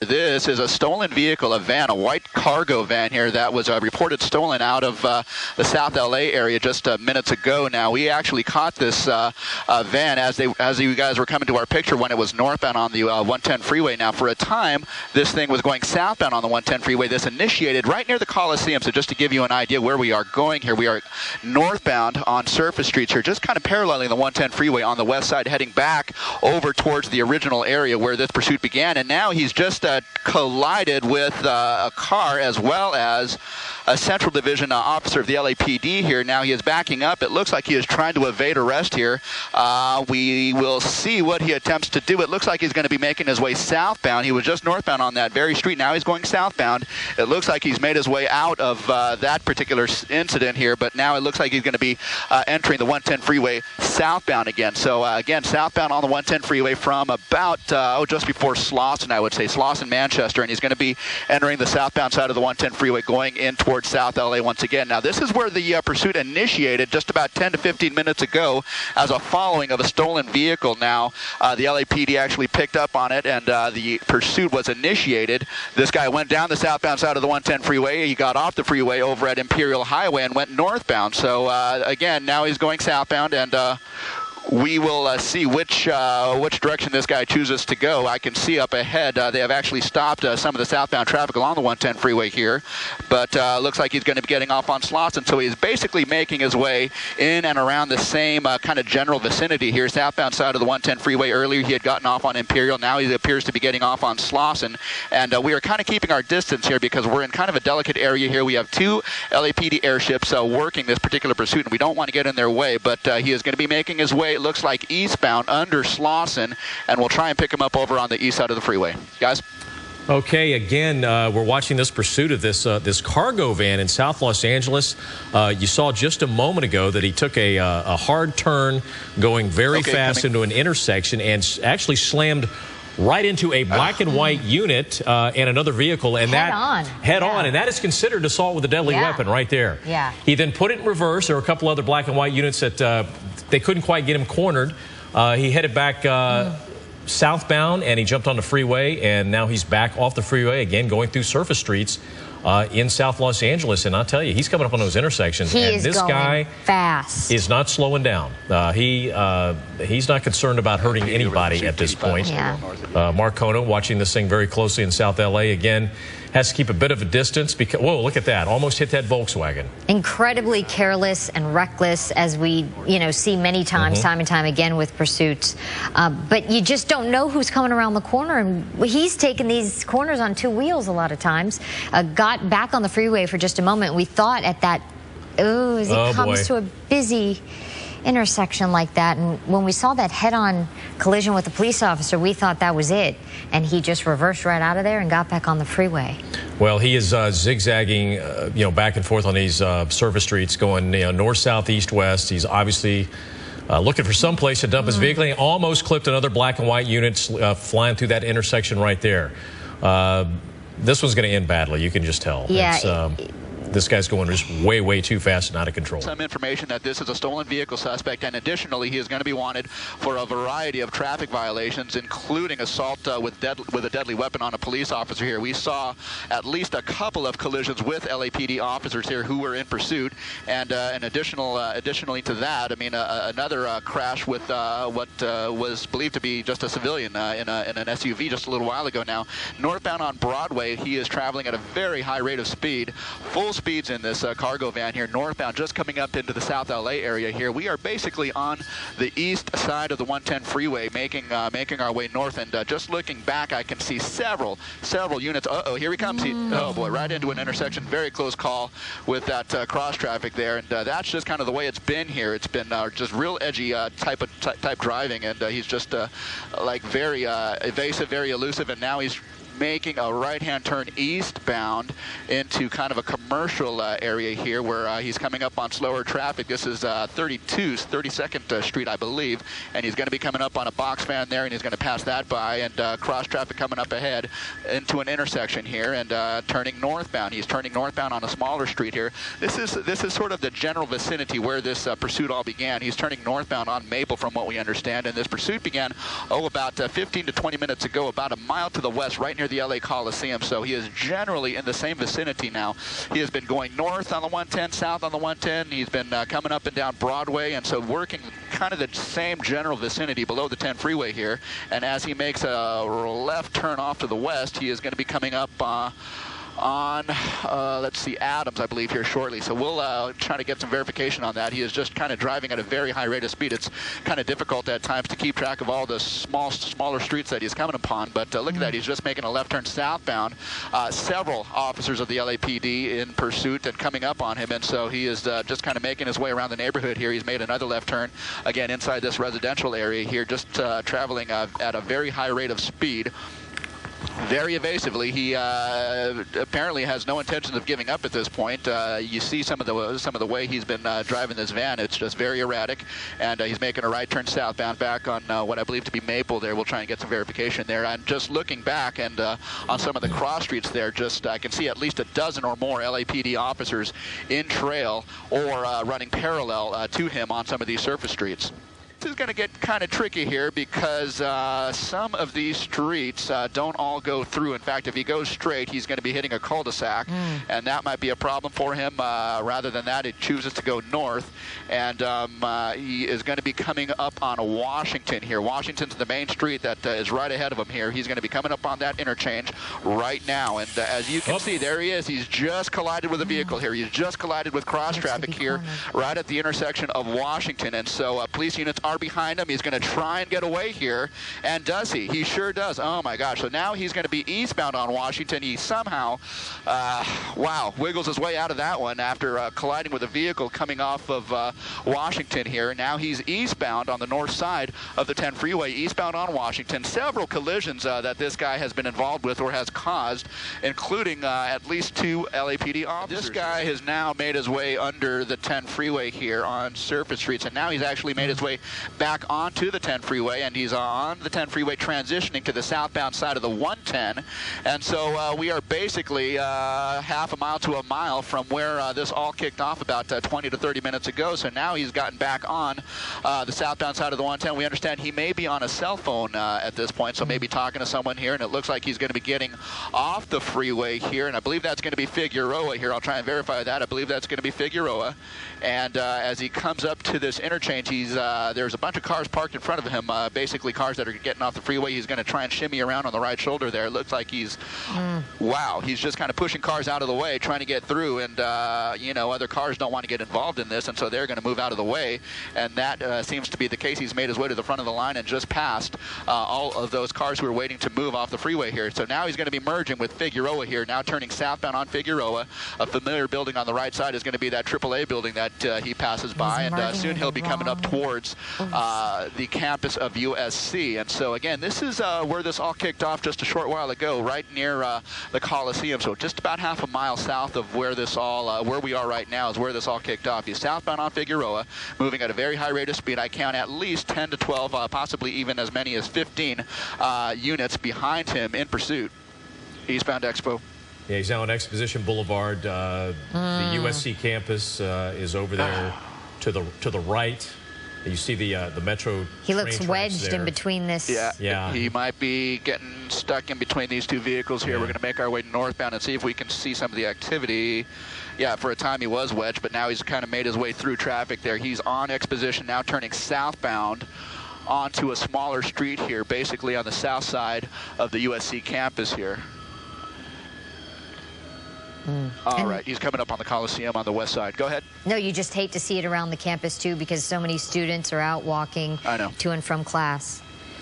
This is a stolen vehicle, a van, a white cargo van here that was reported stolen out of the South LA area just minutes ago. Now, we actually caught this van as you guys were coming to our picture when it was northbound on the 110 freeway. Now, for a time, this thing was going southbound on the 110 freeway. This initiated right near the Coliseum. So just to give you an idea where we are going here, we are northbound on surface streets here, just kind of paralleling the 110 freeway on the west side, heading back over towards the original area where this pursuit began. And now he's just collided with a car as well as a Central Division officer of the LAPD here. Now he is backing up. It looks like he is trying to evade arrest here. We will see what he attempts to do. It looks like he's going to be making his way southbound. He was just northbound on that very street. Now he's going southbound. It looks like he's made his way out of that particular incident here, but now it looks like he's going to be entering the 110 freeway southbound again. So again, southbound on the 110 freeway from about just before Slauson, I would say, Slauson, Manchester, and he's going to be entering the southbound side of the 110 freeway going in towards South LA once again. Now, this is where the pursuit initiated just about 10 to 15 minutes ago as a following of a stolen vehicle. Now, the LAPD actually picked up on it, and the pursuit was initiated. This guy went down the southbound side of the 110 freeway. He got off the freeway over at Imperial Highway and went northbound. So, again, now he's going southbound, and we will see which direction this guy chooses to go. I can see up ahead they have actually stopped some of the southbound traffic along the 110 freeway here, but looks like he's going to be getting off on Slauson. So he's basically making his way in and around the same kind of general vicinity here, southbound side of the 110 freeway. Earlier he had gotten off on Imperial. Now he appears to be getting off on Slauson, and we are kind of keeping our distance here because we're in kind of a delicate area here. We have two LAPD airships working this particular pursuit, and we don't want to get in their way, but he is going to be making his way, it looks like, eastbound under Slauson, and we'll try and pick him up over on the east side of the freeway. Guys? Okay, again, we're watching this pursuit of this cargo van in South Los Angeles. You saw just a moment ago that he took a hard turn going very fast into an intersection and actually slammed right into a black and white unit and another vehicle, and head on, and that is considered assault with a deadly weapon right there. Yeah. He then put it in reverse. There were a couple other black and white units that they couldn't quite get him cornered. He headed back southbound, and he jumped on the freeway, and now he's back off the freeway again, going through surface streets in South Los Angeles. And I'll tell you, he's coming up on those intersections, and this guy fast is not slowing down. He's not concerned about hurting anybody at this point. Yeah. Mark Kono, watching this thing very closely in South LA, again has to keep a bit of a distance because, whoa, look at that, almost hit that Volkswagen. Incredibly careless and reckless, as we see many times, time and time again with pursuits. But you just don't know who's coming around the corner, and he's taken these corners on two wheels a lot of times. Got back on the freeway for just a moment. We thought at that, as it comes to a busy intersection like that, and when we saw that head-on collision with the police officer, we thought that was it, and he just reversed right out of there and got back on the freeway. Well, he is zigzagging back and forth on these surface streets, going north, south, east, west. He's obviously looking for some place to dump his vehicle. He almost clipped another black and white unit flying through that intersection right there. This one's going to end badly, you can just tell. Yeah. This guy's going just way, way too fast and out of control. Some information that this is a stolen vehicle suspect, and additionally, he is going to be wanted for a variety of traffic violations, including assault with a deadly weapon on a police officer here. We saw at least a couple of collisions with LAPD officers here who were in pursuit, and additionally to that, I mean, another crash with what was believed to be just a civilian in an SUV just a little while ago now. Northbound on Broadway, he is traveling at a very high rate of speed, full speeds in this cargo van here, northbound, just coming up into the South LA area here. We are basically on the east side of the 110 freeway, making our way north, and just looking back, I can see several units. Here he comes. Oh boy, right into an intersection. Very close call with that cross traffic there, and that's just kind of the way it's been here. It's been just real edgy type driving, and he's just like very evasive, very elusive, and now he's making a right-hand turn eastbound into kind of a commercial area here where he's coming up on slower traffic. This is 32nd Street, I believe, and he's going to be coming up on a box fan there, and he's going to pass that by, and cross traffic coming up ahead into an intersection here, and turning northbound. He's turning northbound on a smaller street here. This is sort of the general vicinity where this pursuit all began. He's turning northbound on Maple, from what we understand, and this pursuit began about 15 to 20 minutes ago, about a mile to the west, right near near the LA Coliseum, so he is generally in the same vicinity now. He has been going north on the 110, south on the 110. He's been coming up and down Broadway, and so working kind of the same general vicinity below the 10 freeway here. And as he makes a left turn off to the west, he is going to be coming up on, let's see, Adams, I believe, here shortly. So we'll try to get some verification on that. He is just kind of driving at a very high rate of speed. It's kind of difficult at times to keep track of all the smaller streets that he's coming upon. But look at that. He's just making a left turn southbound. Several officers of the LAPD in pursuit and coming up on him. And so he is just kind of making his way around the neighborhood here. He's made another left turn, again, inside this residential area here, just traveling at a very high rate of speed. Very evasively. He apparently has no intentions of giving up at this point. You see some of the way he's been driving this van. It's just very erratic, and he's making a right turn southbound back on what I believe to be Maple there. We'll try and get some verification there. And just looking back and on some of the cross streets there, just I can see at least a dozen or more LAPD officers in trail or running parallel to him on some of these surface streets. This is going to get kind of tricky here because some of these streets don't all go through. In fact, if he goes straight, he's going to be hitting a cul-de-sac, and that might be a problem for him. Rather than that, it chooses to go north, and he is going to be coming up on Washington here. Washington's the main street that is right ahead of him here. He's going to be coming up on that interchange right now, and as you can see, there he is. He's just collided with a vehicle here. He's just collided with cross traffic here right at the intersection of Washington, and so police units are behind him. He's going to try and get away here, and does he? He sure does. Oh my gosh. So now he's going to be eastbound on Washington. He somehow, wow, wiggles his way out of that one after colliding with a vehicle coming off of Washington here. Now he's eastbound on the north side of the 10 freeway, eastbound on Washington. Several collisions that this guy has been involved with or has caused, including at least 2 LAPD officers. This guy has now made his way under the 10 freeway here on surface streets, and now he's actually made his way back onto the 10 freeway, and he's on the 10 freeway transitioning to the southbound side of the 110. And so we are basically half a mile to a mile from where this all kicked off about 20 to 30 minutes ago. So now he's gotten back on the southbound side of the 110. We understand he may be on a cell phone at this point, so maybe talking to someone here, and it looks like he's going to be getting off the freeway here, and I believe that's going to be Figueroa here. I'll try and verify that. I believe that's going to be Figueroa. And as he comes up to this interchange, there's a bunch of cars parked in front of him, basically cars that are getting off the freeway. He's going to try and shimmy around on the right shoulder there. It looks like he's, wow, he's just kind of pushing cars out of the way, trying to get through, and, you know, other cars don't want to get involved in this, and so they're going to move out of the way, and that seems to be the case. He's made his way to the front of the line and just passed all of those cars who are waiting to move off the freeway here. So now he's going to be merging with Figueroa here, now turning southbound on Figueroa. A familiar building on the right side is going to be that AAA building that he passes by, and soon he'll be coming up towards the campus of USC. And so again, this is where this all kicked off just a short while ago, right near the Coliseum. So just about half a mile south of where this all, where we are right now, is where this all kicked off. He's southbound on Figueroa, moving at a very high rate of speed. I count at least 10 to 12, possibly even as many as 15 units behind him in pursuit. Eastbound Expo. Yeah, he's now on Exposition Boulevard. The USC campus is over there to the right. You see the metro. He looks wedged in between this. Yeah. He might be getting stuck in between these two vehicles here. We're going to make our way northbound and see if we can see some of the activity. Yeah, for a time he was wedged, but now he's kind of made his way through traffic there. He's on Exposition now, turning southbound onto a smaller street here, basically on the south side of the USC campus here. All right, he's coming up on the Coliseum on the west side. Go ahead. No, you just hate to see it around the campus, too, because so many students are out walking to and from class.